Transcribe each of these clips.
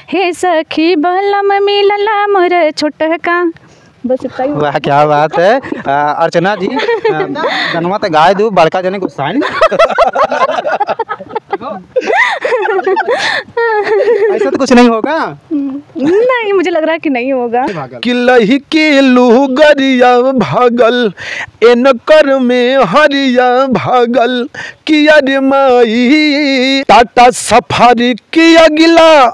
हे सखी बलम मिलला मोर छोटका। बस इतना ही। वाह क्या बात है। अर्चना जी गनवा तो गाय दू बड़का जने गुस्सा ऐसा तो कुछ नहीं होगा। नहीं, मुझे लग रहा है कि नहीं होगा। कि लही के लुगरिया भागल एनकर में हरिया भागल किया रे माई टाटा सफारी किया गिला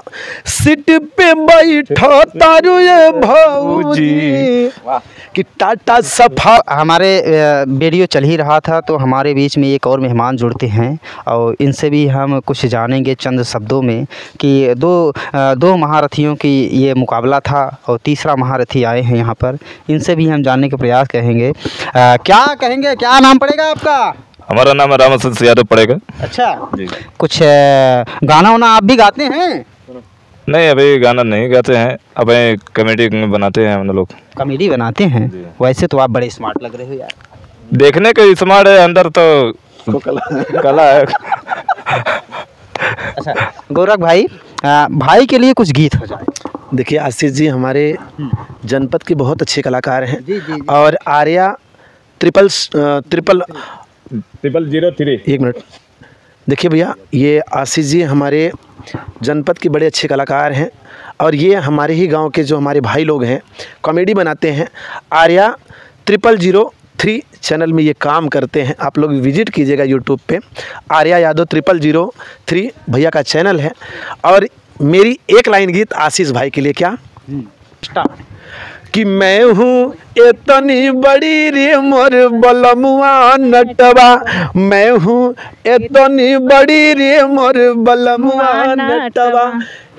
सीट पे बैठा तारू ये भौजी कि टाटा सफा। हमारे वीडियो चल ही रहा था तो हमारे बीच में एक और मेहमान जुड़ते हैं और इनसे भी हम कुछ जानेंगे चंद शब्दों में कि दो महारथियों की ये मुकाबला था और तीसरा महारथी आए हैं यहाँ पर। इनसे भी हम जानने का प्रयास करेंगे। क्या कहेंगे, क्या नाम पड़ेगा आपका? हमारा नाम रामचंद्र यादव पड़ेगा। अच्छा जी। कुछ गाना वाना आप भी गाते हैं? नहीं, अभी गाना नहीं गाते हैं, अभी कॉमेडी बनाते हैं हम लोग। कॉमेडी बनाते हैं? वैसे तो आप बड़े स्मार्ट लग रहे हो यार। देखने के स्मार्ट है, अंदर तो कला है। अच्छा गोरख भाई, भाई के लिए कुछ गीत हो जाए। देखिए आशीष जी हमारे जनपद के बहुत अच्छे कलाकार हैं। जी। और आर्या ट्रिपल 003। एक मिनट। देखिए भैया, ये आशीष जी हमारे जनपद के बड़े अच्छे कलाकार हैं और ये हमारे ही गांव के जो हमारे भाई लोग हैं कॉमेडी बनाते हैं। आर्या 003 चैनल में ये काम करते हैं। आप लोग विजिट कीजिएगा यूट्यूब पे, आर्या यादव 003 भैया का चैनल है। और मेरी एक लाइन गीत आशीष भाई के लिए, क्या कि मैं हूँ इतनी बड़ी रे मोर बलमुआ नटवा, मैं हूँ इतनी बड़ी रे मोर बलमुआ नटवा,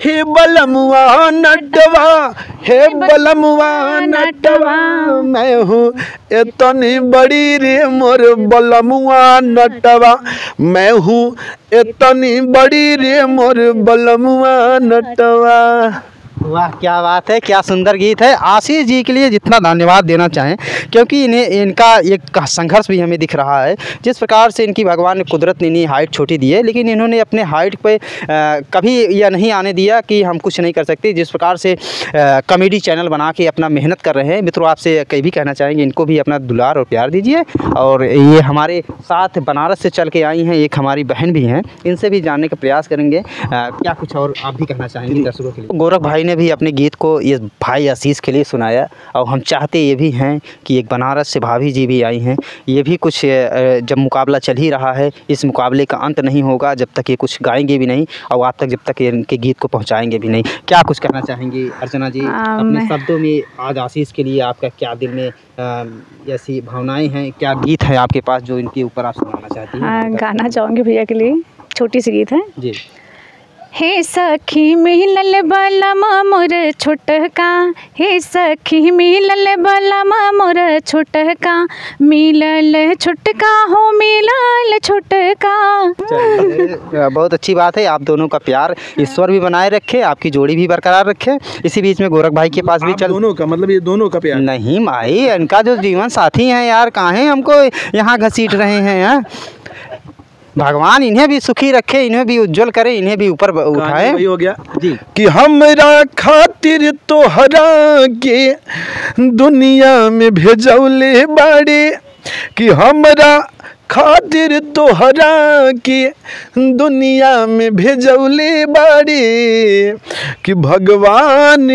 हे बलमुआ नटवा, हे बलमुआ नटवा, मैं हूँ इतनी बड़ी रे मोर बलमुआ नटवा, मैं हूँ इतनी बड़ी रे मोर बलमुआ नटवा। वाह क्या बात है, क्या सुंदर गीत है। आशीष जी के लिए जितना धन्यवाद देना चाहें, क्योंकि इनका एक संघर्ष भी हमें दिख रहा है। जिस प्रकार से इनकी भगवान ने कुदरत ने इन्हीं हाइट छोटी दी है, लेकिन इन्होंने अपने हाइट पे कभी यह नहीं आने दिया कि हम कुछ नहीं कर सकते। जिस प्रकार से कॉमेडी चैनल बना के अपना मेहनत कर रहे हैं। मित्रों आपसे कहीं भी कहना चाहेंगे, इनको भी अपना दुलार और प्यार दीजिए। और ये हमारे साथ बनारस से चल के आई हैं, एक हमारी बहन भी हैं, इनसे भी जानने का प्रयास करेंगे। क्या कुछ और आप भी कहना चाहेंगे दर्शकों के लिए? गोरख भाई ने भी अपने गीत को ये भाई आशीष के लिए सुनाया और हम चाहते ये भी हैं कि एक बनारस से भाभी जी भी आई हैं। ये भी कुछ जब मुकाबला चल ही रहा है, इस मुकाबले का अंत नहीं होगा जब तक ये कुछ गाएंगे भी नहीं और आप तक जब तक इनके गीत को पहुंचाएंगे भी नहीं। क्या कुछ कहना चाहेंगी अर्चना जी अपने शब्दों में? आज आशीष के लिए आपका क्या दिल में ऐसी भावनाएं हैं, क्या गीत है आपके पास जो इनके ऊपर आप सुनाना चाहती हैं? गाना चाहूँगी भैया के लिए, छोटी सी गीत है जी। हे सखी मिलल बलमा मोर छोटका, हे सखी मिलल बलमा मोर छोटका, मिलल छोटका हो मिलल छोटका। बहुत अच्छी बात है। आप दोनों का प्यार ईश्वर भी बनाए रखे, आपकी जोड़ी भी बरकरार रखे। इसी बीच में गोरख भाई के पास भी चल दोनों का मतलब ये दोनों का प्यार नहीं माई, इनका जो जीवन साथी हैं यार, काहे हमको यहाँ घसीट रहे हैं यार। भगवान इन्हें भी सुखी रखे, इन्हें भी उज्जवल करे, इन्हें भी ऊपर उठाए। वही हो गया जी कि हमरा खातिर तोहरा के दुनिया में भेजौले बाड़े, कि हमरा खातिर तोहरा के दुनिया में भेजौले बाड़े, कि भगवान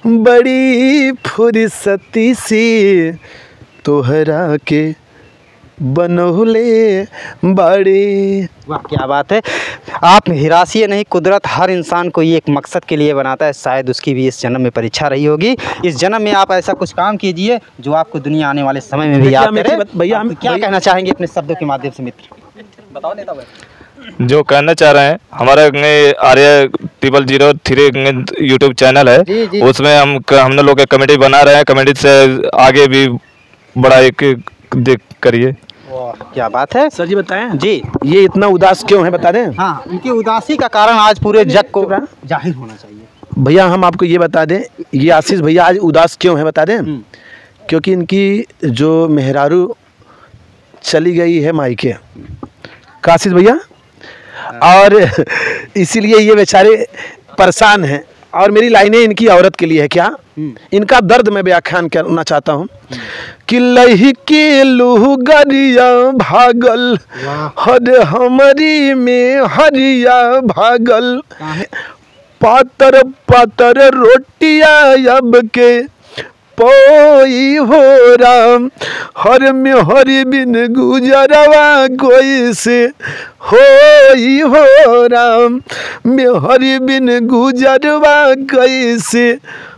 बड़ी फुर्सती से तोहरा के बनौले बड़े। वाह क्या बात है। आप हिरासिए नहीं, कुदरत हर इंसान को ये एक मकसद के लिए बनाता है। शायद उसकी भी इस जन्म में परीक्षा रही होगी। इस जन्म में आप ऐसा कुछ काम कीजिए जो आपको दुनिया आने वाले समय में भी याद करे। भैया हम क्या कहना चाहेंगे अपने शब्दों के माध्यम से मित्र? बताओ नेता भाई। जो कहना चाह रहे हैं, हमारा आर्या 003 यूट्यूब चैनल है। जी। उसमें हम लोग कॉमेडी बना रहे हैं। कॉमेडी से आगे भी बड़ा एक देख करिए। क्या बात है सर जी, बताएं जी ये इतना उदास क्यों है, बता दें? हाँ, उनकी उदासी का कारण आज पूरे जग को जाहिर होना चाहिए। भैया हम आपको ये बता दें, ये आशीष भैया आज उदास क्यों है बता दें? क्योंकि इनकी जो मेहरारू चली गई है मायके, आशीष भैया, और इसीलिए ये बेचारे परेशान हैं। और मेरी लाइनें इनकी औरत के लिए है क्या, इनका दर्द मैं व्याख्यान करना चाहता हूँ कि लही के लुहगरिया भागल हर हमारी में हरिया भागल, पातर पातर रोटिया अब के पोई हो राम, हर में हरि बिन गुजरवा कोई से होई हो राम, में हरि बिन गुजरवा कैसे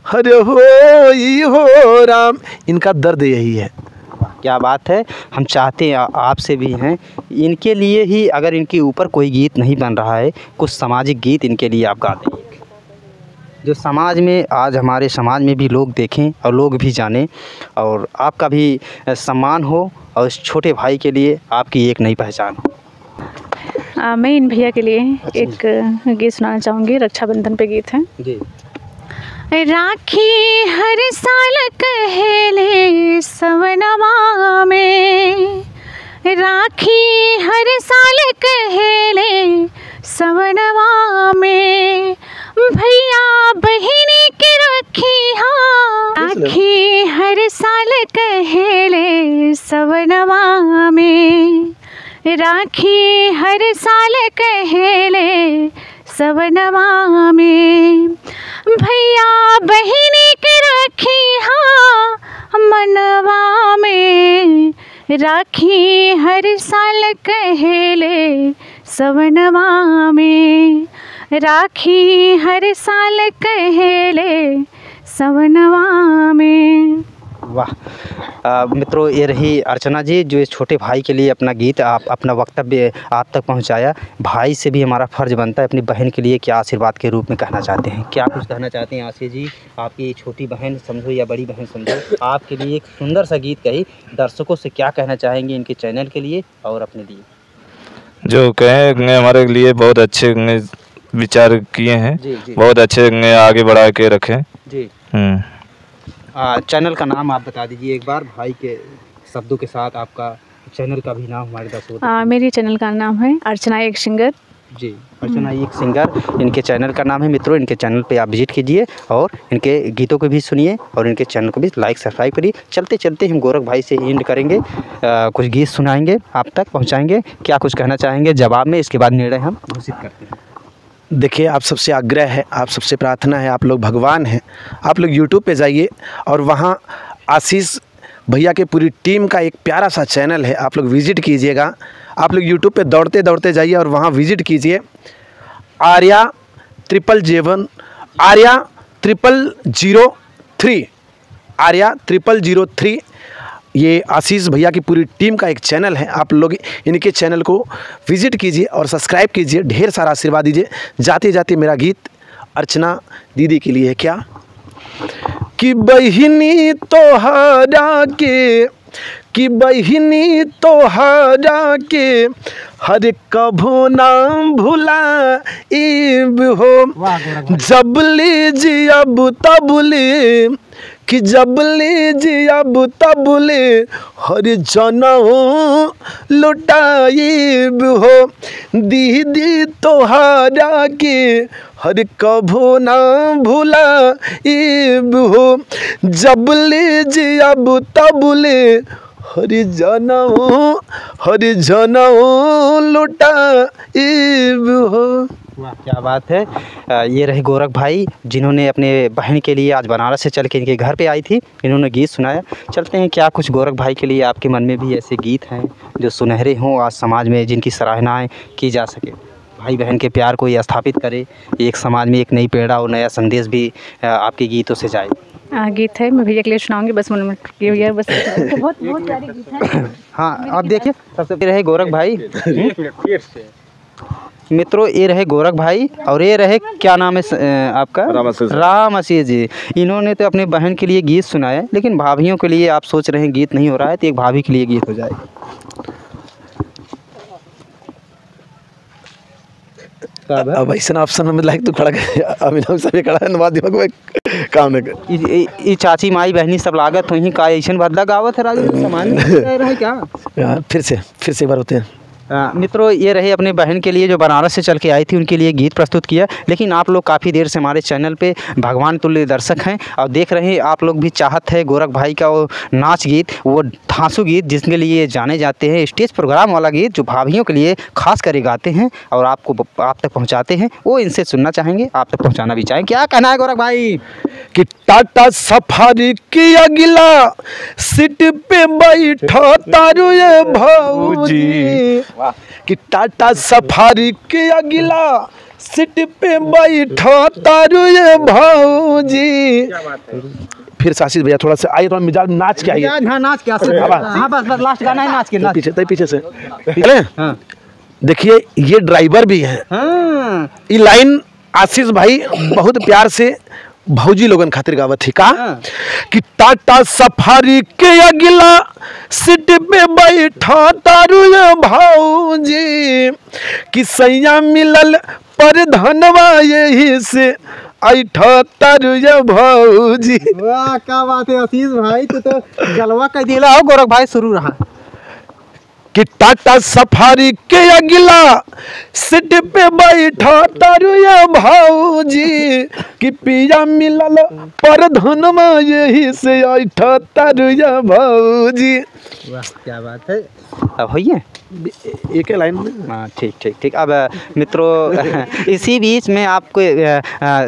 हर होई हो राम। इनका दर्द यही है। क्या बात है। हम चाहते हैं आपसे भी हैं, इनके लिए ही अगर इनके ऊपर कोई गीत नहीं बन रहा है, कुछ सामाजिक गीत इनके लिए आप गा दें, जो समाज में आज हमारे समाज में भी लोग देखें और लोग भी जानें और आपका भी सम्मान हो और इस छोटे भाई के लिए आपकी एक नई पहचान हो। मैं इन भैया के लिए एक गीत सुनाना चाहूँगी, रक्षाबंधन पे गीत है जी। राखी हर साल कहेले सवनवा में, राखी हर साल कहेले सवनवा में, भैया बहिनी के रखी हाँ, राखी हर साल कहेले सवनवा में, राखी हर साल कहेले सवनवा में, भैया बहिनी के रखी हाँ मनवा में, राखी हर साल कहेले सवनवा में, राखी हर साल कहेले सवनवा में। वाह मित्रों, ये रही अर्चना जी जो इस छोटे भाई के लिए अपना गीत अपना वक्तव्य आप तक पहुंचाया। भाई से भी हमारा फ़र्ज़ बनता है अपनी बहन के लिए क्या आशीर्वाद के रूप में कहना चाहते हैं, क्या कुछ कहना चाहते हैं आसिया जी? आपकी छोटी बहन समझो या बड़ी बहन समझो, आपके लिए एक सुंदर सा गीत कही, दर्शकों से क्या कहना चाहेंगे इनके चैनल के लिए और अपने लिए? जो कहें हमारे लिए बहुत अच्छे विचार किए हैं जी। बहुत अच्छे आगे बढ़ा के रखें जी। चैनल का नाम आप बता दीजिए एक बार भाई के शब्दों के साथ, आपका चैनल का भी नाम हमारे दर्शकों। मेरी चैनल का नाम है अर्चना एक सिंगर जी। अर्चना एक सिंगर इनके चैनल का नाम है। मित्रों, इनके चैनल पे आप विजिट कीजिए और इनके गीतों को भी सुनिए और इनके चैनल को भी लाइक सब्सक्राइब करिए। चलते चलते हम गोरख भाई से एंड करेंगे, कुछ गीत सुनाएंगे आप तक पहुंचाएंगे, क्या कुछ कहना चाहेंगे जवाब में, इसके बाद निर्णय हम घोषित करते हैं। देखिए, आप सबसे आग्रह है, आप सबसे प्रार्थना है, आप लोग भगवान हैं, आप लोग यूट्यूब पे जाइए और वहाँ आशीष भैया के पूरी टीम का एक प्यारा सा चैनल है, आप लोग विज़िट कीजिएगा। आप लोग यूट्यूब पे दौड़ते दौड़ते जाइए और वहाँ विज़िट कीजिए। आर्या 000 आर्या 003 आर्या 003 ये आशीष भैया की पूरी टीम का एक चैनल है। आप लोग इनके चैनल को विज़िट कीजिए और सब्सक्राइब कीजिए, ढेर सारा आशीर्वाद दीजिए। जाते जाते मेरा गीत अर्चना दीदी के लिए है क्या कि बहिनी तोहरा के, कि बहिनी तोहरा के हर कभो नाम भुला इब हो, जबली जी अब तबली, कि जबली जी अब तबले हर जनऊ लुटाइब हो, दीदी तोहरा के हर कभो ना भुलाइब हो, जबली जी अब तबले हर जनऊ लुटाइब हो। वाह, क्या बात है। ये रहे गोरख भाई जिन्होंने अपने बहन के लिए आज बनारस से चल के इनके घर पे आई थी, इन्होंने गीत सुनाया। चलते हैं, क्या कुछ गोरख भाई के लिए आपके मन में भी ऐसे गीत हैं जो सुनहरे हों आज समाज में, जिनकी सराहनाएं की जा सके, भाई बहन के प्यार को ये स्थापित करे, एक समाज में एक नई प्रेरणा और नया संदेश भी आपके गीतों से जाए? गीत है, मैं भैया के लिए सुनाऊंगी, बस भैया बस बहुत प्यारे गीत है। हाँ, अब देखिए, सबसे पहले रहे गोरख भाई। मित्रों, ये रहे गोरख भाई और ये रहे क्या नाम है आपका? राम आशीष जी। इन्होंने तो अपने बहन के लिए गीत सुनाया, लेकिन भाभियों के लिए आप सोच रहे हैं गीत नहीं हो रहा है, तो एक भाभी के लिए गीत हो जाए। अब ऐसा ऑप्शन में लाइक तो खड़ा अभिनव सब खड़ा है, नवाज दिमाग में काम नहीं कर। ये चाची माई बहनी सब लागत हुई का ऐसा बदला गावत है राजू, सामान्य रहे क्या? फिर से एक बार होते हैं। मित्रों, ये रहे अपने बहन के लिए जो बनारस से चल के आई थी, उनके लिए गीत प्रस्तुत किया। लेकिन आप लोग काफ़ी देर से हमारे चैनल पे भगवान तुल्य दर्शक हैं और देख रहे हैं, आप लोग भी चाहत है गोरख भाई का वो नाच गीत, वो धांसू गीत जिसके लिए जाने जाते हैं, स्टेज प्रोग्राम वाला गीत जो भाभियों के लिए खास कर गाते हैं और आपको आप तक पहुँचाते हैं, वो इनसे सुनना चाहेंगे, आप तक पहुँचाना भी चाहेंगे। क्या कहना है गोरख भाई? कि टाटा सफारी की अगला सीट पे बैठा तारू ये भाऊजी, कि टाटा सफारी के अगला सीट पे बैठा तारू ये भाऊजी। फिर से आशीष भैया थोड़ा सा आइए, थोड़ा मिजाज नाच के आइए। हाँ, नाच के हाँ, बस लास्ट गाना है, नाच के नाच। पीछे से देखिए, ये ड्राइवर भी है। ये लाइन आशीष भाई बहुत प्यार से भौजी लोगन खातिर गावत थी का कि टाटा सफारी के अगला सीट पे बैठा तारू ये भौजी, कि सैया मिलल पर धनवा यही से ऐठा तारू ये भौजी। वाह, क्या बात है आशीष भाई, तो जलवा कर दिला हो। गोरख भाई शुरू रहा कि टाटा सफारी के अगला सीट पे बैठा तारू ये भौजी, कि पिया मिलल पर धनमा यही से ऐठा तारू ये भौजी। वाह, क्या बात है। अब होइए एक लाइन में। हाँ, ठीक। अब मित्रों, इसी बीच में आपको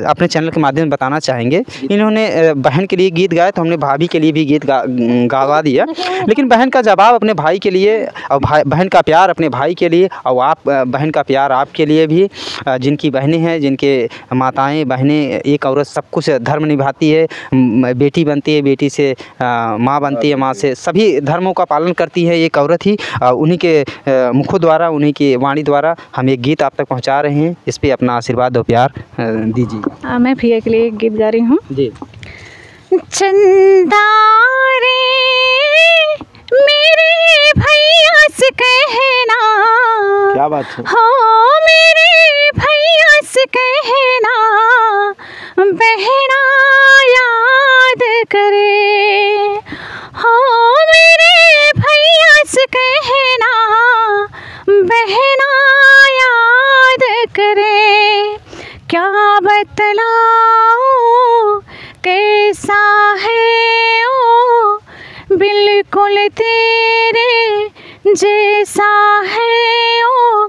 अपने चैनल के माध्यम से बताना चाहेंगे, इन्होंने बहन के लिए गीत गाया तो हमने भाभी के लिए भी गीत गावा दिया। लेकिन बहन का जवाब अपने भाई के लिए और बहन का प्यार अपने भाई के लिए और आप बहन का प्यार आपके लिए भी, जिनकी बहनें हैं, जिनके माताएँ बहनें, एक औरत सब कुछ धर्म निभाती है, बेटी बनती है, बेटी से माँ बनती है, माँ से सभी धर्मों का पालन करती है एक औरत ही। उन्हीं के मुखों द्वारा, उन्हीं की वाणी द्वारा हम एक गीत आप तक पहुंचा रहे हैं। इस पे अपना आशीर्वाद और प्यार दीजिए। मैं भैया के लिए एक गीत गा रही हूँ। जी। चंदा रे मेरे भैया से कहना, क्या बात है, हो मेरे भैया से कहना, बहना याद करे, हो मेरे भैया से कहना, बहना याद करे। क्या बतलाऊं कैसा है ओ, बिल्कुल तेरे जैसा है ओ,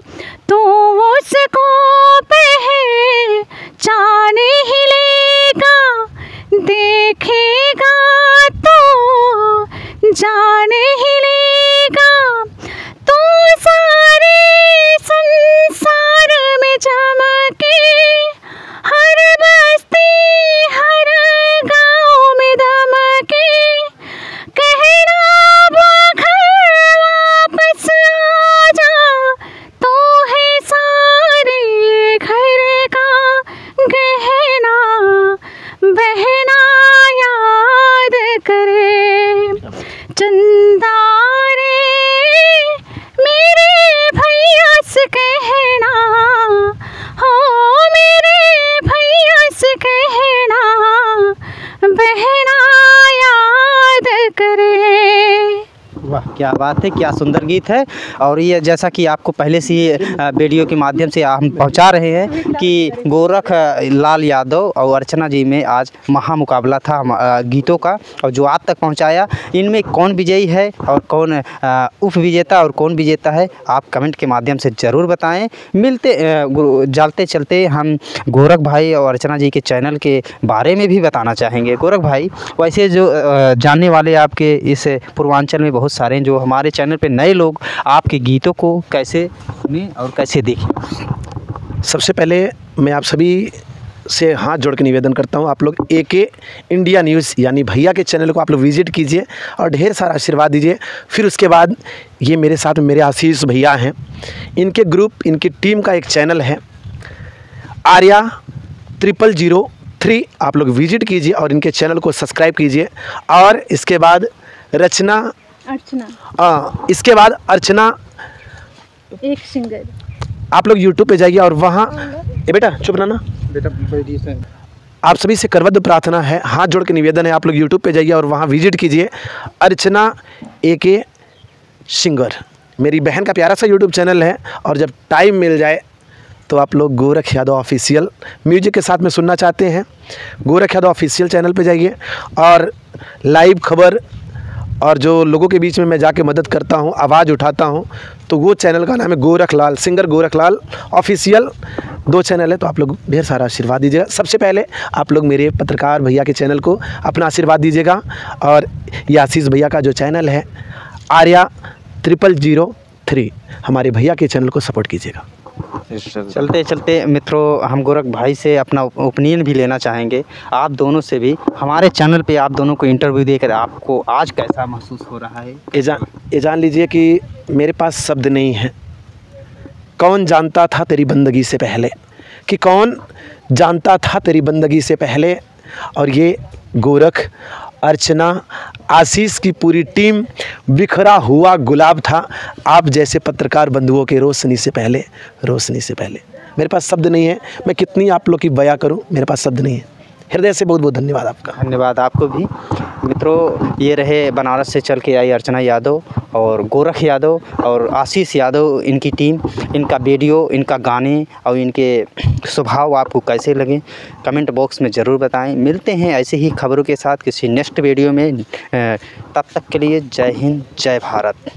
तू उसको पहचान ही लेगा, देखेगा तो जान ही लेगा, तू सारे संसार में चमके, हर बस्ती हर गाँव में दमके, कहना घर वापस आ जा, तो है सारे घर का गहना, बहना याद करे। चंदा रे मेरे भैया से कहना, हो मेरे भैया से कहना, बहना याद करे। वाह, क्या बात है, क्या सुंदर गीत है। और ये जैसा कि आपको पहले से ही वीडियो के माध्यम से हम पहुंचा रहे हैं कि गोरख लाल यादव और अर्चना जी में आज महामुकाबला था गीतों का, और जो आप तक पहुंचाया, इनमें कौन विजयी है और कौन उप विजेता और कौन विजेता है, आप कमेंट के माध्यम से ज़रूर बताएं। चलते चलते हम गोरख भाई और अर्चना जी के चैनल के बारे में भी बताना चाहेंगे। गोरख भाई, वैसे जो जानने वाले आपके इस पूर्वांचल में बहुत सारे हैं, जो हमारे चैनल पे नए लोग आपके गीतों को कैसे सुनें और कैसे देखें। सबसे पहले मैं आप सभी से हाथ जोड़ के निवेदन करता हूं, आप लोग एके इंडिया न्यूज़ यानी भैया के चैनल को आप लोग विजिट कीजिए और ढेर सारा आशीर्वाद दीजिए। फिर उसके बाद ये मेरे साथ मेरे आशीष भैया हैं, इनके ग्रुप, इनकी टीम का एक चैनल है आर्या 0003, आप लोग विजिट कीजिए और इनके चैनल को सब्सक्राइब कीजिए। और इसके बाद इसके बाद अर्चना एक सिंगर, आप लोग यूट्यूब पे जाइए और वहाँ बेटा चुप रहना बेटा, आप सभी से करवद्ध प्रार्थना है, हाथ जोड़ के निवेदन है, आप लोग यूट्यूब पे जाइए और वहाँ विजिट कीजिए अर्चना एके सिंगर, मेरी बहन का प्यारा सा यूट्यूब चैनल है, और जब टाइम मिल जाए तो आप लोग गोरख यादव ऑफिशियल म्यूजिक के साथ में सुनना चाहते हैं, गोरख यादव ऑफिशियल चैनल पे जाइए। और लाइव खबर और जो लोगों के बीच में मैं जाके मदद करता हूँ, आवाज़ उठाता हूँ, तो वो चैनल का नाम है गोरखलाल, सिंगर गोरखलाल ऑफिशियल। 2 चैनल है, तो आप लोग ढेर सारा आशीर्वाद दीजिएगा। सबसे पहले आप लोग मेरे पत्रकार भैया के चैनल को अपना आशीर्वाद दीजिएगा, और ये आशीष भैया का जो चैनल है आर्या 0003, हमारे भैया के चैनल को सपोर्ट कीजिएगा। चलते चलते मित्रों, हम गोरख भाई से अपना ओपिनियन भी लेना चाहेंगे, आप दोनों से भी। हमारे चैनल पे आप दोनों को इंटरव्यू देकर आपको आज कैसा महसूस हो रहा है? ये जान लीजिए कि मेरे पास शब्द नहीं है। कौन जानता था तेरी बंदगी से पहले, कि कौन जानता था तेरी बंदगी से पहले। और ये गोरख, अर्चना, आशीष की पूरी टीम बिखरा हुआ गुलाब था आप जैसे पत्रकार बंधुओं के रोशनी से पहले। मेरे पास शब्द नहीं है, मैं कितनी आप लोग की बयां करूं, मेरे पास शब्द नहीं है। हृदय से बहुत बहुत धन्यवाद आपका। धन्यवाद आपको भी। मित्रों, ये रहे बनारस से चल के आई अर्चना यादव और गोरख यादव और आशीष यादव, इनकी टीम। इनका वीडियो, इनका गाने और इनके स्वभाव आपको कैसे लगे कमेंट बॉक्स में ज़रूर बताएं। मिलते हैं ऐसे ही खबरों के साथ किसी नेक्स्ट वीडियो में। तब तक के लिए जय हिंद, जय भारत।